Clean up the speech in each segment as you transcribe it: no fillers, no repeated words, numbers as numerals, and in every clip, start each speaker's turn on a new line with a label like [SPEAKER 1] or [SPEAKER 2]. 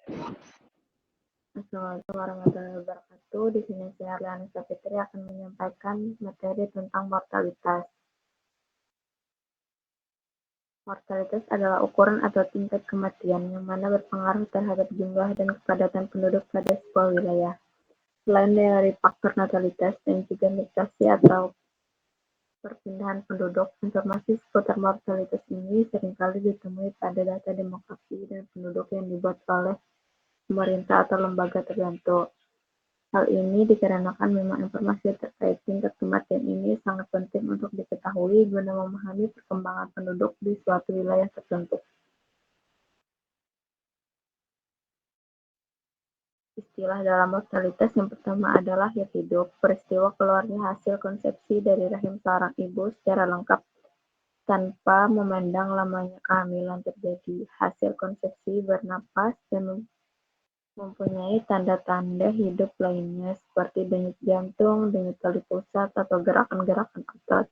[SPEAKER 1] Assalamualaikum warahmatullahi wabarakatuh. Di sini saya Arliana Fitri akan menyampaikan materi tentang mortalitas. Mortalitas adalah ukuran atau tingkat kematian yang mana berpengaruh terhadap jumlah dan kepadatan penduduk pada sebuah wilayah. Selain dari faktor natalitas dan juga migrasi atau perpindahan penduduk, informasi seputar mortalitas ini seringkali ditemui pada data demografi dan penduduk yang dibuat oleh pemerintah atau lembaga tertentu. Hal ini dikarenakan memang informasi terkait tingkat kematian ini sangat penting untuk diketahui guna memahami perkembangan penduduk di suatu wilayah tertentu. Istilah dalam mortalitas yang pertama adalah lahir hidup, peristiwa keluarnya hasil konsepsi dari rahim seorang ibu secara lengkap tanpa memandang lamanya kehamilan terjadi. Hasil konsepsi bernapas dan mempunyai tanda-tanda hidup lainnya seperti denyut jantung, denyut tali pusat, atau gerakan-gerakan otot,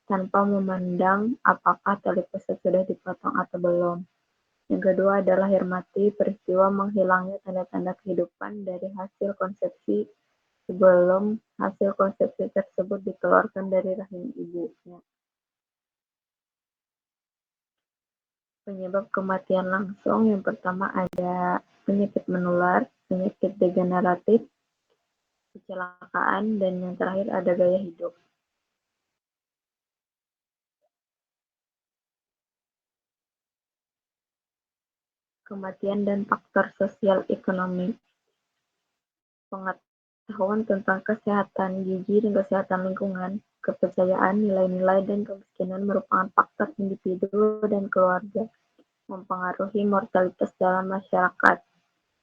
[SPEAKER 1] tanpa memandang apakah tali pusat sudah dipotong atau belum. Yang kedua adalah lahir mati, peristiwa menghilangnya tanda-tanda kehidupan dari hasil konsepsi sebelum hasil konsepsi tersebut dikeluarkan dari rahim ibunya. Penyebab kematian langsung yang pertama ada penyakit menular, penyakit degeneratif, kecelakaan, dan yang terakhir ada gaya hidup. Kematian dan faktor sosial ekonomi. Pengetahuan tentang kesehatan gizi dan kesehatan lingkungan, kepercayaan, nilai-nilai, dan kemiskinan merupakan faktor individu dan keluarga mempengaruhi mortalitas dalam masyarakat.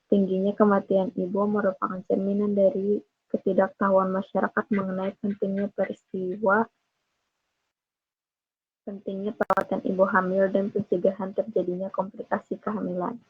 [SPEAKER 1] Tingginya kematian ibu merupakan cerminan dari ketidaktahuan masyarakat mengenai pentingnya perawatan ibu hamil dan pencegahan terjadinya komplikasi kehamilan.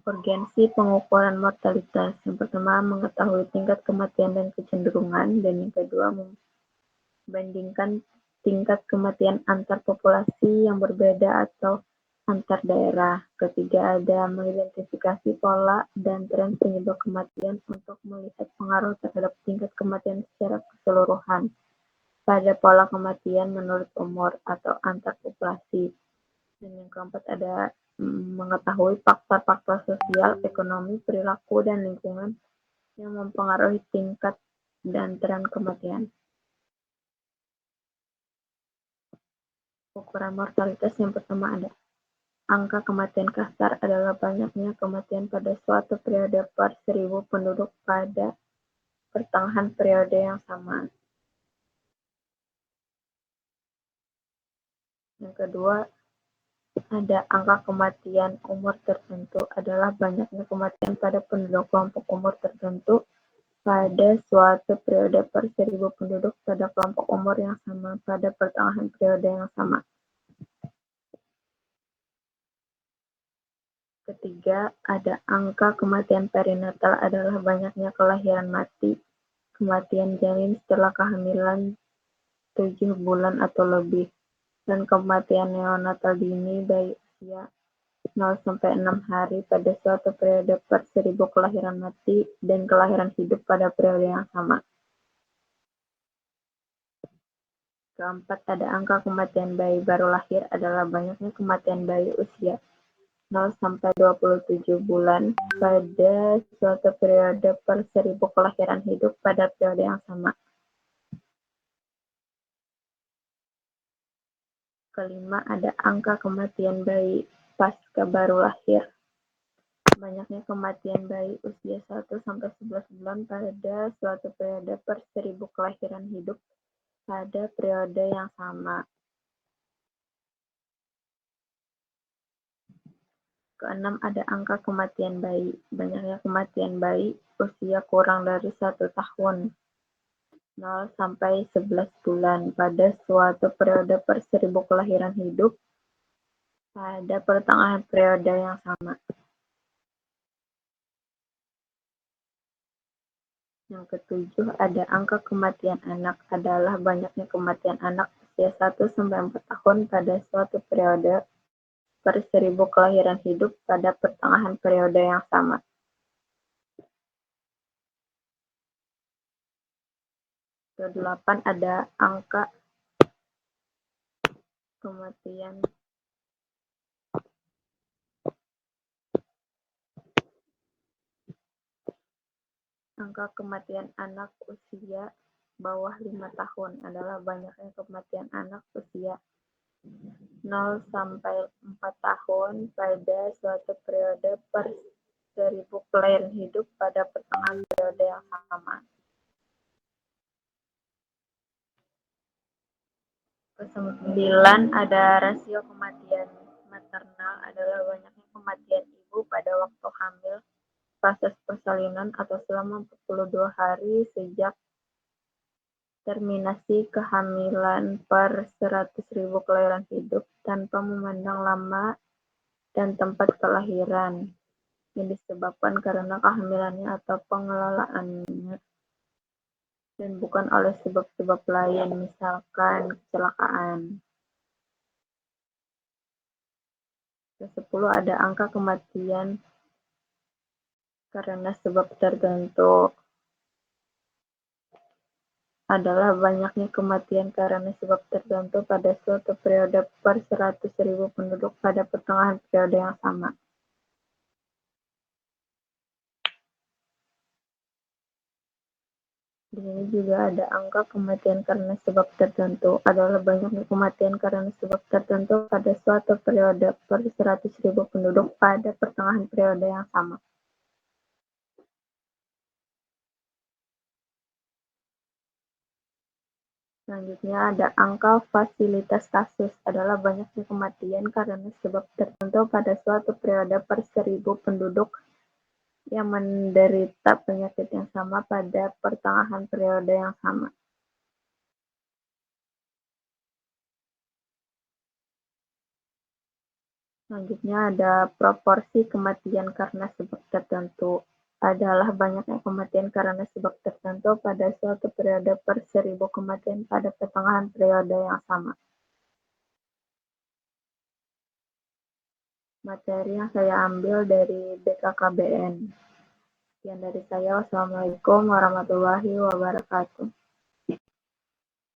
[SPEAKER 1] Urgensi pengukuran mortalitas. Yang pertama, mengetahui tingkat kematian dan kecenderungan, dan yang kedua, membandingkan tingkat kematian antar populasi yang berbeda atau antar daerah. Ketiga, ada mengidentifikasi pola dan tren penyebab kematian untuk melihat pengaruh terhadap tingkat kematian secara keseluruhan pada pola kematian menurut umur atau antar populasi. Dan yang keempat ada mengetahui faktor-faktor sosial, ekonomi, perilaku, dan lingkungan yang mempengaruhi tingkat dan tren kematian. Ukuran mortalitas yang pertama ada angka kematian kasar adalah banyaknya kematian pada suatu periode per 1000 penduduk pada pertengahan periode yang sama. Yang kedua, ada angka kematian umur tertentu adalah banyaknya kematian pada penduduk kelompok umur tertentu pada suatu periode per 1000 penduduk pada kelompok umur yang sama pada pertengahan periode yang sama. Ketiga, ada angka kematian perinatal adalah banyaknya kelahiran mati, kematian janin setelah kehamilan 7 bulan atau lebih, dan kematian neonatal dini bayi usia 0-6 hari pada suatu periode per 1000 kelahiran mati dan kelahiran hidup pada periode yang sama. Keempat, ada angka kematian bayi baru lahir adalah banyaknya kematian bayi usia 0-27 bulan pada suatu periode per 1000 kelahiran hidup pada periode yang sama. Kelima, ada angka kematian bayi pasca baru lahir. Banyaknya kematian bayi usia 1-11 bulan pada suatu periode per 1000 kelahiran hidup pada periode yang sama. Keenam, ada angka kematian bayi. Banyaknya kematian bayi usia kurang dari 1 tahun 0-11 bulan pada suatu periode per 1000 kelahiran hidup pada pertengahan periode yang sama. Yang ketujuh, ada angka kematian anak adalah banyaknya kematian anak usia 1-4 tahun pada suatu periode per 1000 kelahiran hidup pada pertengahan periode yang sama. Ke-8 ada angka kematian anak usia bawah 5 tahun adalah banyaknya kematian anak usia 0 sampai 4 tahun pada suatu periode per 1000 kelahiran hidup pada pertengahan periode yang sama. Ke-9 ada rasio kematian maternal adalah banyaknya kematian ibu pada waktu hamil, proses persalinan atau selama 42 hari sejak terminasi kehamilan per 100.000 kelahiran hidup tanpa memandang lama dan tempat kelahiran yang disebabkan karena kehamilannya atau pengelolaannya dan bukan oleh sebab-sebab lain, misalkan kecelakaan. Ke-10 ada angka kematian karena sebab tertentu adalah banyaknya kematian karena sebab tertentu pada suatu periode per 100.000 penduduk pada pertengahan periode yang sama. Di sini juga ada angka kematian karena sebab tertentu adalah banyaknya kematian karena sebab tertentu pada suatu periode per 100.000 penduduk pada pertengahan periode yang sama. Selanjutnya ada angka fasilitas kasus adalah banyaknya kematian karena sebab tertentu pada suatu periode per 1000 penduduk yang menderita penyakit yang sama pada pertengahan periode yang sama. Selanjutnya ada proporsi kematian karena sebab tertentu adalah banyaknya kematian karena sebab tertentu pada suatu periode per 1000 kematian pada pertengahan periode yang sama. Materi yang saya ambil dari BKKBN. Sekian dari saya. Wassalamualaikum warahmatullahi wabarakatuh.